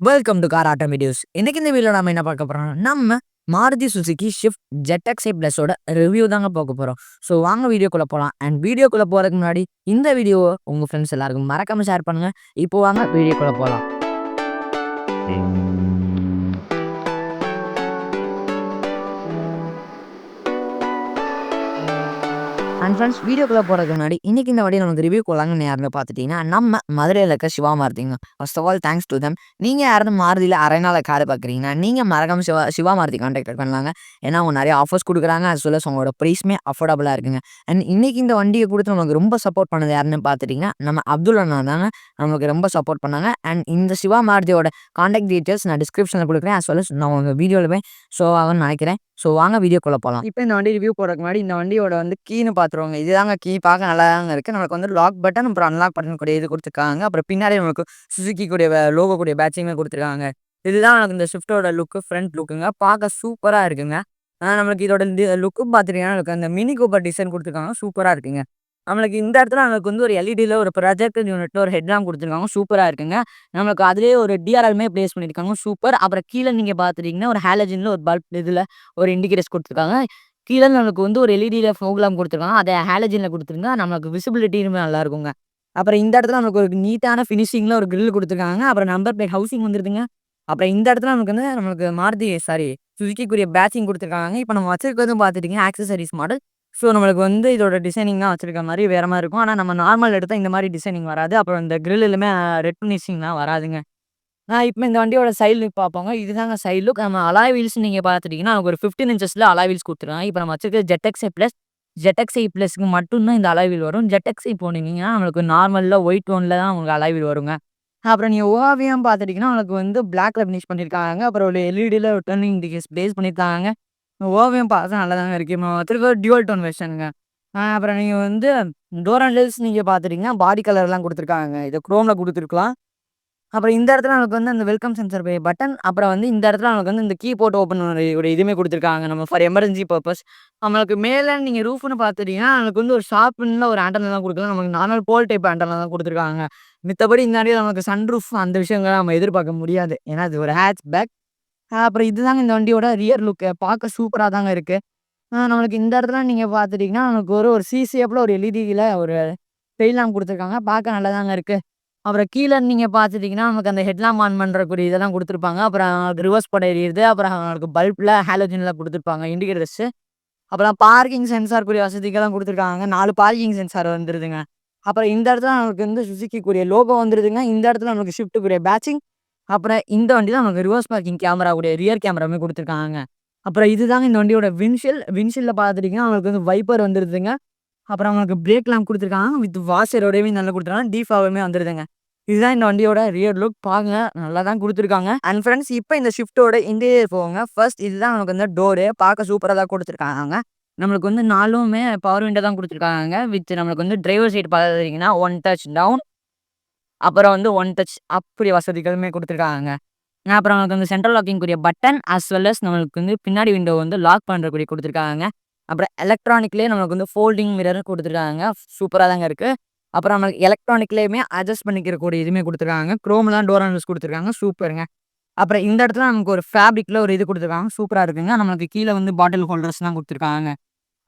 Welcome to car auto videos. இன்னைக்கு இந்த வீடியோல நம்ம என்ன பார்க்க போறோம்னா, நம்ம மாருதி சுசுகி ஷிஃப்ட் ZX-8 பிளஸோட ரிவ்யூ தாங்க பார்க்க போறோம். ஸோ வாங்க வீடியோக்குள்ள போலாம். அண்ட் வீடியோக்குள்ள போறதுக்கு முன்னாடி இந்த வீடியோவ உங்க ஃப்ரெண்ட்ஸ் எல்லாருக்கும் மறக்காம ஷேர் பண்ணுங்க. இப்போ வாங்க வீடியோக்குள்ள போலாம். அண்ட் ஃப்ரெண்ட்ஸ் வீடியோக்குள்ள போறதுக்கு முன்னாடி இன்னைக்கு இந்த வாட்டி நமக்கு ரிவ்யூ கொள்ளாங்கன்னு யாருன்னு பார்த்துட்டீங்கன்னா, நம்ம மதுரையில் இருக்க சிவா மாருதிங்க. First of all thanks to them. நீங்கள் யாராவது மாருதியில் அரைநாள் கார் பார்க்குறீங்கன்னா, நீங்கள் மறக்காம சிவா மாருதி கான்டாக்ட் பண்ணலாங்க. ஏன்னா அவங்க நிறைய ஆஃபர்ஸ் கொடுக்குறாங்க. அது சொல்ல அவங்களோட ப்ரைஸுமே அஃபோர்டபுளாக இருக்குங்க. அண்ட் இன்னைக்கு இந்த வண்டியை கொடுத்து நமக்கு ரொம்ப சப்போர்ட் பண்ணது யாருன்னு பார்த்துட்டிங்கன்னா, நம்ம அப்துல் அண்ணா தாங்க நமக்கு ரொம்ப சப்போர்ட் பண்ணாங்க. அண்ட் இந்த சிவா மாருதியோட கான்டாக்ட் டீட்டெயில்ஸ் நான் டிஸ்கிரிப்ஷனில் கொடுக்குறேன். அது சொல்ல நான் உங்கள் வீடியோவில் ஷோ ஆகும்னு நினைக்கிறேன். ஸோ வாங்க வீடியோக்குள்ள போகலாம். இப்போ இந்த வண்டி ரிவ்யூ போடுறதுக்கு முன்னாடி இந்த வண்டியோட கீன்னு பார்த்துருவாங்க. இதுதாங்க கீ பார்க்க நல்லா தாங்க இருக்குது. நமக்கு லாக் பட்டன் அப்புறம் அன்லாக் பட்டன் கூட இது கொடுத்துருக்காங்க. அப்புறம் பின்னாடி நமக்கு சுசுக்கி கூடிய லோகோ கூடிய பேட்சிங்குமே கொடுத்துருக்காங்க. இதுதான் எனக்கு இந்த ஷிஃப்ட்டோட லுக்கு, ஃப்ரண்ட் லுக்குங்க. பார்க்க சூப்பராக இருக்குங்க. நம்மளுக்கு இதோட லுக்கு பார்த்துட்டீங்கன்னா எனக்கு அந்த மினி கூப்பர் டிசைன் கொடுத்துருக்காங்க. சூப்பராக இருக்குங்க. நம்மளுக்கு இந்த இடத்துல நமக்கு ஒரு எல்இடியில் ஒரு ப்ரொஜெக்டர் யூனிட்ல ஒரு ஹெட் லாம்ப் கொடுத்துருக்காங்க. சூப்பராக இருக்குங்க. நம்மளுக்கு அதிலேயே ஒரு டிஆர்எல்மே பிளேஸ் பண்ணியிருக்காங்க. சூப்பர். அப்புறம் கீழே நீங்கள் பார்த்துட்டீங்கன்னா ஒரு ஹாலஜனில் ஒரு பல்ப் இதில் ஒரு இண்டிகேட்டர்ஸ் கொடுத்துருக்காங்க. கீழே நமக்கு ஒரு எல்இடியில் ஃபோக் லாம்ப் கொடுத்துருக்காங்க. அதை ஹாலஜனில் கொடுத்துருங்க. நமக்கு விசிபிலிட்டியுமே நல்லா இருக்குங்க. அப்புறம் இந்த இடத்துல நமக்கு ஒரு நீட்டான ஃபினிஷிங்கில் ஒரு கிரில் கொடுத்துருக்காங்க. அப்புறம் நம்பர் பிளேட் ஹவுசிங் வந்துருதுங்க. அப்புறம் இந்த இடத்துல நமக்கு மாருதி சுசுக்கிக்குரிய பேட்சிங் கொடுத்துருக்காங்க. இப்போ நம்ம வச்சிருக்கிறதும் பார்த்துட்டீங்கன்னா ஆக்சசரிஸ் மாடல். ஸோ நம்மளுக்கு இதோட டிசைனிங் தான் வச்சிருக்க மாதிரி வேற மாதிரி இருக்கும். ஆனால் நம்ம நார்மல் எடுத்தால் இந்த மாதிரி டிசைனிங் வராது. அப்புறம் இந்த கிரில்லுமே ரெட் ஃபினிஷிங்லாம் வராதுங்க. இப்போ இந்த வண்டியோட சைடு லுக் பார்ப்போங்க. இதுதாங்க சைடு லுக். நம்ம அலாய் வீல்ஸ் நீங்க பார்த்துட்டீங்கன்னா, நமக்கு ஒரு 15 இன்ச்சஸ்ல அலாய் வீல்ஸ் குடுத்துருக்காங்க. இப்போ நம்ம வச்சிருக்கிறது ZX-8 பிளஸ். ZX-8 பிளஸ்க்கு மட்டும் தான் இந்த அலாய் வீல் வரும். ZX-8 போனீங்கன்னா, நம்மளுக்கு நார்மல்ல ஒயிட் டோன்ல தான் உங்களுக்கு அலாய் வீல் வருங்க. அப்புறம் நீங்க ஓவியம் பார்த்துட்டீங்கன்னா, உங்களுக்கு பிளாக்ல ஃபினிஷ் பண்ணியிருக்காங்க. அப்புறம் ஒரு எல்இடில ஒரு டர்னிங் இண்டிகேட்டர்ஸ் பிளேஸ் பண்ணியிருக்காங்க. ஓவியம் பார்க்க நல்லா தாங்க இருக்கு. நம்ம வச்சிருக்கிறது டியூவல் டோன் வெர்ஷனுங்க. அப்புறம் நீங்க டோர் ஹேண்டில்ஸ் நீங்க பார்த்துட்டீங்கன்னா, பாடி கலர்லாம் குடுத்துருக்காங்க. இத குரோம்ல குடுத்துருக்கலாம். அப்புறம் இந்த இடத்துல நமக்கு அந்த வெல்கம் சென்சார் பட்டன். அப்புறம் இந்த இடத்துல நமக்கு இந்த கீபோர்ட் ஓப்பன் ஒரு இதுவுமே குடுத்துருக்காங்க. நம்ம ஃபார் எமர்ஜென்சி பர்ப்பஸ். நம்மளுக்கு மேல நீங்க ரூஃப்ன்னு பார்த்துட்டீங்கன்னா, நமக்கு ஒரு ஷார்ப்ன்ல ஒரு ஆண்டனா தான் குடுக்கல. நமக்கு நார்மல் போல் டைப் ஆண்டனா தான் குடுத்துருக்காங்க. மித்தபடி இந்த வண்டியில நமக்கு சன்ரூஃப் அந்த விஷயங்கள்லாம் நம்ம எதிர்பார்க்க முடியாது. ஏன்னா இது ஒரு ஹேட்ச் பேக். அப்புறம் இதுதாங்க இந்த வண்டியோட ரியர் லுக். பார்க்க சூப்பரா தாங்க இருக்கு. நம்மளுக்கு இந்த இடத்துல நீங்க பார்த்துட்டீங்கன்னா, நமக்கு ஒரு சி ஷேப்ல ஒரு எல்இடில ஒரு டெயில் லேம்ப் குடுத்துருக்காங்க. பார்க்க நல்லா தாங்க இருக்கு. அப்புறம் கீழ நீங்க பார்த்துட்டீங்கன்னா, நமக்கு அந்த ஹெட்லாம்ப் ஆன் பண்றக்கூடிய இதெல்லாம் குடுத்துருப்பாங்க. அப்புறம் ரிவர்ஸ் படம் எரியுது. அப்புறம் உங்களுக்கு பல்ப்ல ஹாலோஜன்ல குடுத்துருப்பாங்க இண்டிகேட்டர்ஸ். அப்புறம் பார்க்கிங் சென்சார் கூடிய வசதிகள்லாம் குடுத்துருக்காங்க. 4 பார்க்கிங் சென்சார் வந்துருதுங்க. அப்புறம் இந்த இடத்துல நமக்கு சுசுக்கிக்குரிய லோகோ வந்துருதுங்க. இந்த இடத்துல நமக்கு ஷிஃப்ட்டுக்குரிய பேட்சிங். அப்புறம் இந்த வண்டி தான் நமக்கு ரிவர்ஸ் பார்க்கிங் கேமரா கூடிய ரியர் கேமராவுமே குடுத்துருக்காங்க. அப்புறம் இதுதாங்க இந்த வண்டியோட விண்ட்ஷீல்ட்ல பார்த்துட்டீங்கன்னா, உங்களுக்கு வைப்பர் வந்துருதுங்க. அப்புறம் உங்களுக்கு பிரேக் லேம்ப் குடுத்துருக்காங்க. வித் வாஷரோடவே நல்லா குடுத்துருக்காங்க. டீஃபாவுமே வந்துருதுங்க. இதுதான் இந்த வண்டியோட ரியர் லுக். பாருங்க நல்லா தான் குடுத்துருக்காங்க. அண்ட் ஃபிரெண்ட்ஸ் இப்போ இந்த ஷிஃப்ட்டோட இன்டீரியர் போவோங்க. ஃபர்ஸ்ட் இதுதான் நமக்கு டோரு. பார்க்க சூப்பரா தான் குடுத்துருக்காங்க. நம்மளுக்கு 4மே பவர் விண்டோ தான் குடுத்துருக்காங்க. வித் நம்மளுக்கு டிரைவர் சைடு பார்த்தீங்கன்னா, ஒன் டச் டவுன். அப்புறம் ஒன் டச் அப் கூடிய வசதிகளுமே குடுத்துருக்காங்க. அப்புறம் நமக்கு சென்ட்ரல் லாக்கிங் கூடிய பட்டன் அஸ் வெல் அஸ் நம்மளுக்கு பின்னாடி விண்டோ லாக் பண்றக்கூடிய குடுத்துருக்காங்க. அப்புறம் எலக்ட்ரானிக்லயே நமக்கு ஃபோல்டிங் மிரர் குடுத்துருக்காங்க. சூப்பரா தாங்க இருக்கு. அப்புறம் நம்மளுக்கு எலக்ட்ரானிக்லயுமே அட்ஜஸ்ட் பண்ணிக்கிறக்கூடிய இதுவுமே குடுத்துருக்காங்க. குரோம்லாம் டோர் ஹேண்டில்ஸ் குடுத்துருக்காங்க. சூப்பருங்க. அப்புறம் இந்த இடத்துல நமக்கு ஒரு ஃபேப்ரிக்ல ஒரு இது குடுத்துருக்காங்க. சூப்பரா இருக்குங்க. நம்மளுக்கு கீழ பாட்டில் ஹோல்டர்ஸ்லாம் குடுத்துருக்காங்க.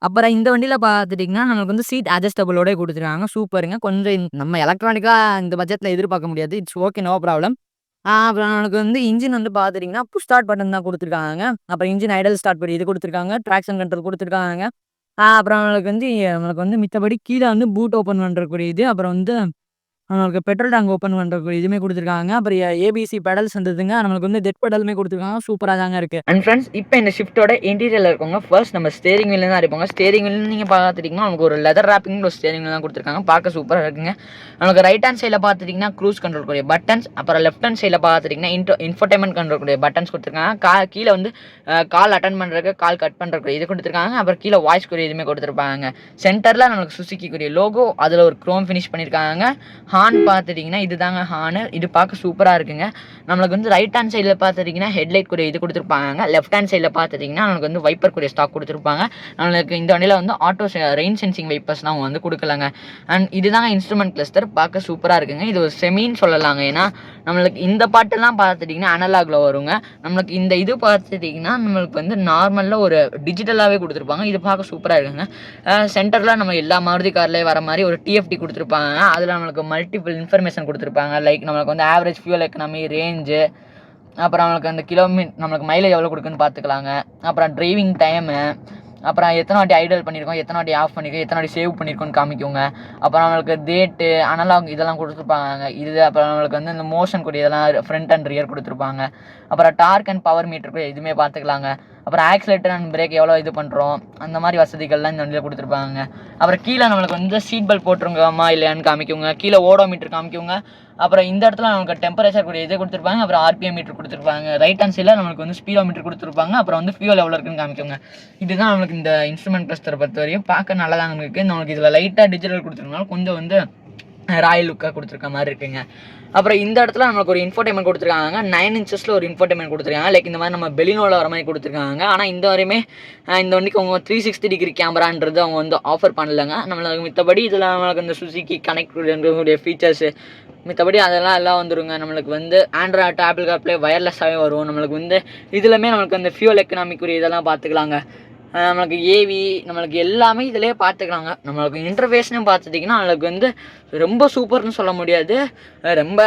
அப்புறம் இந்த வண்டியில பார்த்துட்டீங்கன்னா, நமக்கு சீட் அட்ஜஸ்டபிளோடயே குடுத்துருக்காங்க. சூப்பருங்க. கொஞ்சம் நம்ம எலக்ட்ரானிக்கா இந்த பட்ஜெட்ல எதிர்பார்க்க முடியாது. It's okay. No problem. அப்புறம் நமக்கு இன்ஜின் பார்த்துட்டீங்கன்னா, புஷ் ஸ்டார்ட் பட்டன் தான் குடுத்துருக்காங்க. அப்புறம் இன்ஜின் ஐடல் ஸ்டார்ட் பண்ணி இது குடுத்துருக்காங்க. ட்ராக்ஷன் கண்ட்ரோல் குடுத்துருக்காங்க. அப்புறம் நம்மளுக்கு மித்தபடி கீழ பூட் ஓப்பன் பண்றக்கூடிய இது. அப்புறம் நம்மளுக்கு பெட்ரோல் டேங்க் ஓப்பன் பண்றதுக்கு இதுவுமே குடுத்துருக்காங்க. அப்புறம் ஏபிசி பெடல்ஸ் வந்துதுங்க. நம்மளுக்கு டெட் பெடலுமே குடுத்துருக்காங்க. சூப்பரா தாங்க இருக்கு. அண்ட் ஃபிரெண்ட்ஸ் இப்போ இந்த ஷிஃப்ட்டோட இன்டீரியர்ல இருக்கவங்க ஃபர்ஸ்ட் நம்ம ஸ்டீரிங் வீல்ல தான் இருப்பாங்க. ஸ்டீரிங் வீல் நீங்க பார்த்துட்டீங்கன்னா, நமக்கு ஒரு லெதர் ராப்பிங் ஒரு ஸ்டீரிங் வீல் தான் குடுத்துருக்காங்க. பார்க்க சூப்பரா இருக்குங்க. நமக்கு ரைட் ஹேண்ட் சைடுல பார்த்துட்டீங்கன்னா, க்ரூஸ் கண்ட்ரோல் கூடிய பட்டன்ஸ். அப்புறம் லெஃப்ட் ஹேண்ட் சைடுல பார்த்துட்டீங்கன்னா, இன்ஃபோடெயின்மென்ட் கண்ட்ரோல் கூடிய பட்டன்ஸ் குடுத்துருக்காங்க. கீழ கால் அட்டெண்ட் பண்றதுக்கு, கால் கட் பண்றதுக்கு இது குடுத்துருக்காங்க. அப்புறம் கீழ வாய்ஸ் கூடிய இதுவுமே குடுத்துருப்பாங்க. சென்டர்ல நமக்கு சுசுக்கிக்குரிய லோகோ, அதுல ஒரு குரோம் ஃபினிஷ் பண்ணியிருக்காங்க. ஹார்ன் பார்த்துட்டிங்கன்னா இது தாங்க ஹார்னு. இது பார்க்க சூப்பராக இருக்குங்க. நம்மளுக்கு வந்து ரைட் ஹேண்ட் சைடில் பார்த்துட்டிங்கன்னா ஹெட்லைட் கூடிய இது கொடுத்துருப்பாங்க. லெஃப்ட் ஹேண்ட் சைடில் பார்த்துட்டிங்கன்னா நம்மளுக்கு வந்து வைப்பர் கூடிய ஸ்டாக் கொடுத்துருப்பாங்க. நம்மளுக்கு இந்த வண்டியில் வந்து ஆட்டோ ரெயின் சென்சிங் வைப்பர்ஸ்லாம் அவங்க வந்து கொடுக்கலாங்க. அண்ட் இதுதாங்க இன்ஸ்ட்ருமெண்ட் கிளஸ்டர். பார்க்க சூப்பராக இருக்குங்க. இது ஒரு செமின்னு சொல்லலாங்க. ஏன்னா நம்மளுக்கு இந்த பாட்டெல்லாம் பார்த்துட்டிங்கன்னா அனலாகில் வருங்க. நம்மளுக்கு இந்த இது பார்த்துட்டிங்கன்னா நம்மளுக்கு வந்து நார்மலில் ஒரு டிஜிட்டலாகவே கொடுத்துருப்பாங்க. இது பார்க்க சூப்பராக இருக்குங்க. சென்டரில் நம்ம எல்லா மாருதி கார்லேயே வர மாதிரி ஒரு டிஎஃப்டி கொடுத்துருப்பாங்க. அதில் நம்மளுக்கு மல்டிபிள் இன்ஃபர்மேஷன் கொடுத்துருப்பாங்க. லைக் நம்மளுக்கு வந்து ஆவரேஜ் ஃபியூல் எக்கனாமி, ரேஞ்சு, அப்புறம் நம்மளுக்கு அந்த நம்மளுக்கு மைலேஜ் எவ்வளோ கொடுக்குன்னு பார்த்துக்கலாங்க. அப்புறம் டிரைவிங் டைமு, அப்புறம் எத்தனை வாட்டி ஐடல் பண்ணியிருக்கோம், எத்தனை வாட்டி ஆஃப் பண்ணியிருக்கோம், எத்தனை வாட்டி சேவ் பண்ணியிருக்கோன்னு காமிக்குங்க. அப்புறம் நம்மளுக்கு டேட்டு, அனலாக் இதெல்லாம் கொடுத்துருப்பாங்க. அப்புறம் நம்மளுக்கு வந்து இந்த மோஷன் கூட இதெல்லாம் ஃப்ரண்ட் அண்ட் ரியர் கொடுத்துருப்பாங்க. அப்புறம் டார்க் அண்ட் பவர் மீட்டருக்கு எதுவுமே பார்த்துக்கலாங்க. அப்புறம் ஆக்சிலேட்டர் அண்ட் பிரேக் எவ்வளோ இது பண்ணுறோம், அந்த மாதிரி வசதிகள்லாம் இந்த வண்டியில் கொடுத்துருப்பாங்க. அப்புறம் கீழே நம்மளுக்கு வந்து சீட் பெல்ட் போட்டுருங்கம்மா இல்லையான்னு காமிக்குங்க. கீழே ஓடோமீட்டர் காமிக்குங்க. அப்புறம் இந்த இடத்துல நமக்கு டெம்பரேச்சர் கூடிய இது கொடுத்துருப்பாங்க. அப்புறம் ஆர்பிஎம் மீட்டர் கொடுத்துருப்பாங்க. ரைட் ஹேண்ட் சைடில் நம்மளுக்கு வந்து ஸ்பீடோ மீட்டர் கொடுத்துருப்பாங்க. அப்புறம் வந்து ஃபியூல் எவ்வளோ இருக்குன்னு காமிக்குங்க. இதுதான் நம்மளுக்கு இந்த இன்ஸ்ட்ருமெண்ட் கிளஸ்டரை பொறுத்த வரையும் பார்க்க நல்லா தாங்க இருக்குது. நம்மளுக்கு இதில் லைட்டாக டிஜிட்டல் கொடுத்துருக்கனால கொஞ்சம் வந்து ராயல் லுக்காக கொடுத்துருக்க மாதிரி இருக்குங்க. அப்புறம் இந்த இடத்துல நம்மளுக்கு ஒரு இன்ஃபோர்டைன்மெண்ட் கொடுத்துருக்காங்க. 9 inches ஒரு இன்ஃபோர்டைன்மெண்ட் கொடுத்துருக்காங்க. லைக் இந்த மாதிரி நம்ம பெலினோவில் வர மாதிரி கொடுத்துருக்காங்க. ஆனால் இந்த வரையுமே இந்த வண்டிக்கு அவங்க 360 கேமரான்றது அவங்க வந்து ஆஃபர் பண்ணலைங்க. நம்மளுக்கு மித்தபடி இதில் நம்மளுக்கு இந்த சுசுகி கனெக்ட் ஃபீச்சர்ஸு மித்தபடி அதெல்லாம் எல்லாம் வந்துருங்க. நம்மளுக்கு வந்து ஆண்ட்ராய்ட், ஆப்பிள் கார்ப்ளே வயர்லெஸ்ஸாகவே வரும். நம்மளுக்கு வந்து இதுலையுமே நம்மளுக்கு அந்த ஃபியூல் எக்கனாமிக்குரிய இதெல்லாம் பார்த்துக்கலாங்க. நம்மளுக்கு ஏவி நம்மளுக்கு எல்லாமே இதிலே பார்த்துக்கலாங்க. நம்மளுக்கு இன்டர்ஃபேஸ்னு பார்த்துட்டிங்கன்னா நம்மளுக்கு வந்து ரொம்ப சூப்பர்னு சொல்ல முடியாது, ரொம்ப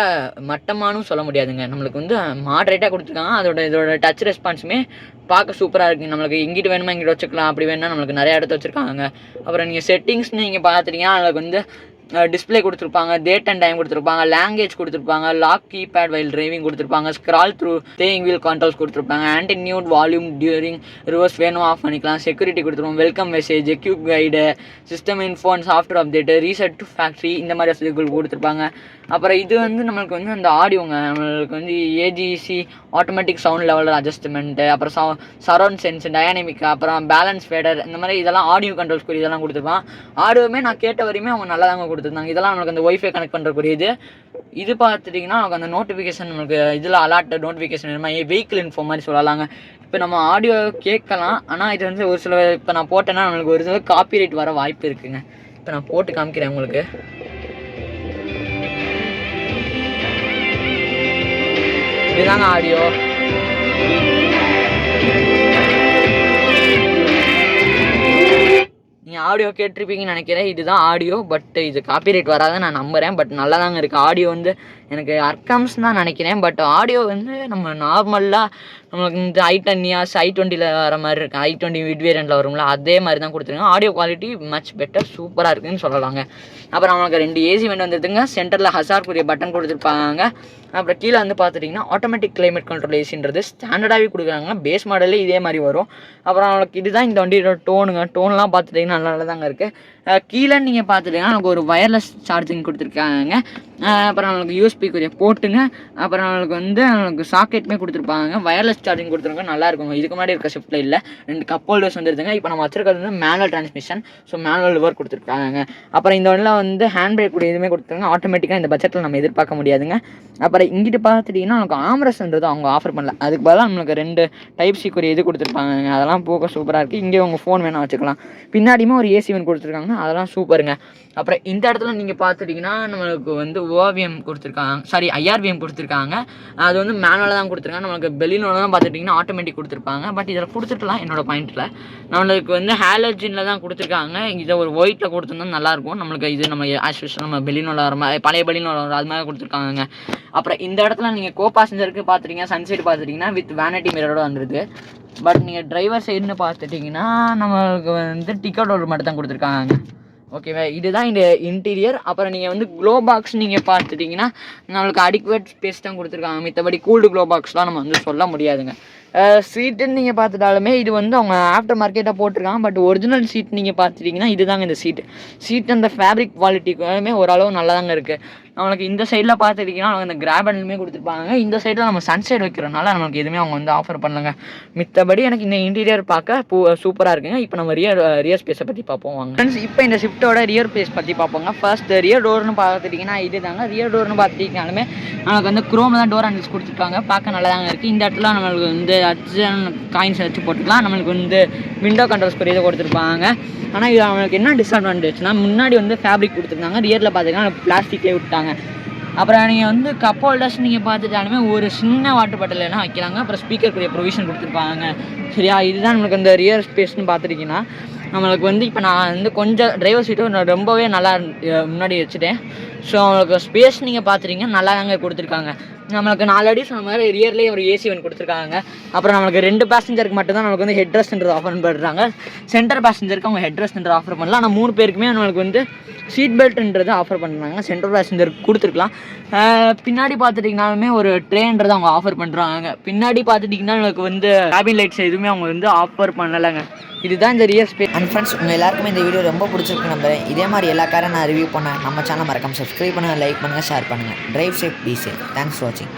மட்டமானு சொல்ல முடியாதுங்க. நம்மளுக்கு வந்து மாட்ரேட்டாக கொடுத்துருக்காங்க. இதோட டச் ரெஸ்பான்ஸுமே பார்க்க சூப்பராக இருக்குங்க. நம்மளுக்கு இங்கிட்டு வேணுமா இங்கிட்ட வச்சுக்கலாம், அப்படி வேணுன்னா நம்மளுக்கு நிறையா இடத்த வச்சுருக்காங்க. அப்புறம் நீங்கள் செட்டிங்ஸ்னு நீங்கள் பார்த்துட்டிங்கன்னா நம்மளுக்கு வந்து டிஸ்பிளே கொடுத்துருப்பாங்க, டேட் அண்ட் டைம் கொடுத்துருப்பாங்க, லாங்குவேஜ் கொடுத்துருப்பாங்க, லாக் கீபேட் வைல் டிரைவிங் கொடுத்துருப்பாங்க, scroll through steering wheel controls கொடுத்துருப்பாங்க, anti mute volume during reverse வேணும் ஆஃப் பண்ணிக்கலாம், செக்யூரிட்டி கொடுத்துருவோம், welcome message, equip guide, system info and software update, reset to factory, இந்த மாதிரி வசதிகள் கொடுத்துருப்பாங்க. அப்புறம் இது வந்து நம்மளுக்கு வந்து அந்த ஆடியோங்க, நம்மளுக்கு வந்து AGC automatic sound level adjustment, அப்புறம் சரௌண்ட் சென்ஸ், டைனாமிக், அப்புறம் பேலன்ஸ் ஃபேடர், இந்த மாதிரி இதெல்லாம் ஆடியோ கண்ட்ரோல்ஸ் இதெல்லாம் கொடுத்துருப்பான். ஆடியோவுமே நான் கேட்ட வரையுமே அவங்க நல்லா தாங்க கொடுத்துருந்தாங்க. இதெல்லாம் நம்மளுக்கு அந்த ஒய்ஃபை கனெக்ட் பண்ணுறக்குரியது. இது பார்த்துட்டிங்கன்னா நமக்கு அந்த நோட்டிஃபிகேஷன் நம்மளுக்கு இதில் அலர்ட் நோட்டிஃபிகேஷன் வெஹிக்கிள் இன்ஃபோ மாதிரி சொல்லலாங்க. இப்போ நம்ம ஆடியோ கேட்கலாம், ஆனால் இது வந்து ஒரு சில இப்போ நான் போட்டேன்னா நம்மளுக்கு ஒரு சில காப்பிரைட் வர வாய்ப்பு இருக்குங்க. இப்போ நான் போட்டு காமிக்கிறேன் உங்களுக்கு. இதுதாங்க ஆடியோ. நீங்கள் ஆடியோ கேட்டிருப்பீங்கன்னு நினைக்கிறேன். இதுதான் ஆடியோ. பட் இது காப்பிரைட் வராதுன்னு நான் நம்புகிறேன். பட் நல்லா தாங்க இருக்குது. ஆடியோ வந்து எனக்கு அர்க்கம்ஸ் தான் நினைக்கிறேன். பட் ஆடியோ வந்து நம்ம நார்மலாக நம்மளுக்கு இந்த i10 i20 வர மாதிரி இருக்குது. i20 மிட் வேரியண்ட்டில் வரும்ல, அதே மாதிரி தான் கொடுத்துருங்க. ஆடியோ குவாலிட்டி மச் பெட்டர், சூப்பராக இருக்குதுன்னு சொல்லலாங்க. அப்புறம் நம்மளுக்கு 2 ஏசி வெண்ட் வந்துருதுங்க. சென்டரில் ஹசார்க்குரிய பட்டன் கொடுத்துருப்பாங்க. அப்புறம் கீழே வந்து பார்த்துட்டிங்கன்னா ஆட்டோமேட்டிக் கிளைமேட் கண்ட்ரோல் ஏசின்றது ஸ்டாண்டர்டாகவே கொடுக்குறாங்க. பேஸ் மாடலே இதே மாதிரி வரும். அப்புறம் நம்மளுக்கு இதுதான் இந்த வண்டியோட டோனுங்க. டோன்லாம் பார்த்துட்டிங்கன்னா நல்லா தாங்க இருக்குது. கீழே நீங்கள் பார்த்துட்டிங்கன்னா நமக்கு ஒரு வயர்லெஸ் சார்ஜிங் கொடுத்துருக்காங்க. அப்புறம் நம்மளுக்கு யூஎஸ்பிக்குரிய போட்டுங்க. அப்புறம் நம்மளுக்கு சாக்கெட்டுமே கொடுத்துருப்பாங்க. வயர்லெஸ் சார்ஜிங் கொடுத்துருங்க, நல்லா இருக்குங்க. இதுக்கு முன்னாடி இருக்க ஷிஃப்ட்டில் இல்லை. 2 கப் ஹோல்டர்ஸ் வந்துருதுங்க. இப்போ நம்ம வச்சிருக்கிறது வந்து manual transmission, so manual liver கொடுத்துருக்காங்க. அப்புறம் இந்த வண்டியில் வந்து ஹேண்ட் பிரேக் கூட எதுவுமே கொடுத்துருங்க. ஆட்டோமேட்டிக்காக இந்த பட்ஜெட்டில் நம்ம எதிர்பார்க்க முடியாதுங்க. அப்புறம் இங்கிட்டு பார்த்துட்டிங்கன்னா நமக்கு ஆம்ரஸ்ன்றது அவங்க ஆஃபர் பண்ணல. அதுக்கு பதிலாக நம்மளுக்கு 2 டைப் சிக்குரிய இது கொடுத்துருப்பாங்க. அதெல்லாம் போக சூப்பராக இருக்குது. இங்கே உங்கள் ஃபோன் வேணால் வச்சுக்கலாம். பின்னாடியுமே ஒரு ஏசி வெண்ட் கொடுத்துருக்காங்க, அதெல்லாம் சூப்பருங்க. அப்புறம் இந்த இடத்துல நீங்கள் பார்த்துட்டிங்கன்னா நம்மளுக்கு வந்து ஓவிஎம் கொடுத்துருக்காங்க, சாரி ஐஆர்விஎம் கொடுத்துருக்காங்க. அது வந்து மேனுவலாக தான் கொடுத்துருக்காங்க. நம்மளுக்கு பெலினோவில் தான் பார்த்துட்டிங்கன்னா ஆட்டோமேட்டிக் கொடுத்துருப்பாங்க. பட் இதில் கொடுத்துருக்கலாம் என்னோடய பாயிண்ட்டில். நம்மளுக்கு வந்து ஹாலஜினில் தான் கொடுத்துருக்காங்க. இதை ஒரு ஒயிட்டில் கொடுத்துருந்தா நல்லாயிருக்கும். நம்மளுக்கு இது நம்ம ஆஸ்யூஷன் நம்ம பெலினோவில் வர மாதிரி, பழைய பெலினோவில் வர அது மாதிரி கொடுத்துருக்காங்க. அப்புறம் இந்த இடத்துல நீங்கள் கோ பாசஞ்சருக்கு பார்த்துட்டிங்கன்னா சன்சைடு பார்த்துட்டிங்கன்னா வித் வேனிட்டி மிரரோட வந்துடுது. பட் நீங்கள் டிரைவர் சைடுன்னு பார்த்துட்டிங்கன்னா நம்மளுக்கு வந்து டிக்கெட் ஹோல்டர் மட்டும் தான் கொடுத்துருக்காங்க. ஓகேவா, இதுதான் இந்த இன்டீரியர். அப்புறம் நீங்கள் வந்து க்ளோ பாக்ஸ் நீங்கள் பார்த்துட்டிங்கன்னா நம்மளுக்கு அடிக்குவேட் ஸ்பேஸ் தான் கொடுத்துருக்காங்க. மித்தபடி கூல்டு க்ளோ பாக்ஸ்லாம் நம்ம வந்து சொல்ல முடியாதுங்க. சீட்டுன்னு நீங்கள் பார்த்துட்டாலுமே இது வந்து அவங்க ஆஃப்டர் மார்க்கெட்டாக போட்டிருக்காங்க. பட் ஒரிஜினல் சீட் நீங்கள் பார்த்துட்டிங்கன்னா இதுதாங்க இந்த சீட்டு அந்த ஃபேப்ரிக் குவாலிட்டிக்குமே ஓரளவு நல்லா தாங்க இருக்குது. நம்மளுக்கு இந்த சைடில் பார்த்துட்டிங்கன்னா அவங்க இந்த கிராப் ஹேண்டிலுமே கொடுத்துருப்பாங்க. இந்த சைடில் நம்ம சன்சைட் வைக்கிறனால நம்மளுக்கு எதுவுமே அவங்க வந்து ஆஃபர் பண்ணலங்க. மித்தபடி எனக்கு இந்த இன்டீரியர் பார்க்க சூப்பராக இருக்குங்க. இப்போ நம்ம ரியர் ஸ்பேஸை பற்றி பார்ப்போம் வாங்க ஃப்ரெண்ட்ஸ். இப்போ இந்த ஷிஃப்ட்டோட ரியர் ஸ்பேஸ் பற்றி பார்ப்போங்க. ஃபர்ஸ்ட் ரியர் டோர்னு பார்த்துட்டிங்கன்னா இது தாங்க. ரியர் டோர்னு பார்த்துட்டிங்கனாலுமே நமக்கு வந்து குரோமில் தான் டோர் ஹேண்டில்ஸ் கொடுத்துருக்காங்க. பார்க்க நல்லா தாங்க இருக்குது. இந்த இடத்துல நம்மளுக்கு வந்து காயின்ஸ் வச்சு போட்டுக்கலாம். நம்மளுக்கு வந்து விண்டோ கண்ட்ரோல்ஸ் பெரிய இதை கொடுத்துருப்பாங்க. ஆனால் இது அவங்களுக்கு என்ன டிஸ்அட்வான்டேஜ்னா, முன்னாடி வந்து ஃபேப்ரிக் கொடுத்துருந்தாங்க, ரியரில் பார்த்தீங்கன்னா பிளாஸ்டிக்லேயே விட்டாங்க. அப்புறம் நீங்கள் வந்து கப் ஹோல்டர்ஸ் நீங்கள் பார்த்துட்டாலுமே ஒரு சின்ன வாட்டர் பாட்டில் என்ன வைக்கிறாங்க. அப்புறம் ஸ்பீக்கருக்குரிய ப்ரொவிஷன் கொடுத்துருப்பாங்க. சரியா, இதுதான் நம்மளுக்கு அந்த ரியர் ஸ்பேஸ்னு பார்த்துட்டிங்கன்னா நம்மளுக்கு வந்து இப்போ நான் வந்து கொஞ்சம் டிரைவர் சீட்டும் நான் ரொம்பவே நல்லா முன்னாடி வச்சுட்டேன். ஸோ அவங்களுக்கு ஸ்பேஸ் நீங்கள் பார்த்துட்டிங்கன்னா நல்லா தாங்க கொடுத்துருக்காங்க. நம்மளுக்கு 4 அடி சொன்ன மாதிரி ரியர்லேயே ஒரு ஏசி ஒன்று கொடுத்துருக்காங்க. அப்புறம் நம்மளுக்கு 2 பேசஞ்சருக்கு மட்டும்தான் நம்மளுக்கு வந்து ஹெட் ரெஸ்ட்ன்றது ஆஃபர் பண்ணுறாங்க. சென்டர் பேசஞ்சருக்கு அவங்க ஹெட் ரெஸ்ட்ன்றது ஆஃபர் பண்ணலாம். ஆனால் 3 பேருக்குமே நம்மளுக்கு வந்து சீட் பெல்ட்ன்றது ஆஃபர் பண்ணுறாங்க. சென்ட்ரல் பேசஞ்சருக்கு கொடுத்துருக்கலாம். பின்னாடி பார்த்துட்டிங்கனாலுமே ஒரு ட்ரேன்றது அவங்க ஆஃபர் பண்ணுறாங்க. பின்னாடி பார்த்துட்டிங்கன்னா நம்மளுக்கு வந்து கேபின் லைட்ஸ் எதுவுமே அவங்க வந்து ஆஃபர் பண்ணலைங்க. இதுதான் இந்த ரியர் ஸ்பேஸ். அண்ட் ஃப்ரெண்ட்ஸ், உங்கள் எல்லாருக்குமே இந்த வீடியோ ரொம்ப பிடிச்சிருக்கு நம்புறேன். இதே மாதிரி எல்லா காரும் நான் ரிவ்யூ பண்ணேன். நம்ம சேனல் மறக்காம சப்ஸ்கிரைப் பண்ணுங்கள், லைக் பண்ணுங்கள், ஷேர் பண்ணுங்கள். Drive safe, be safe. Thanks for வாட்சிங்.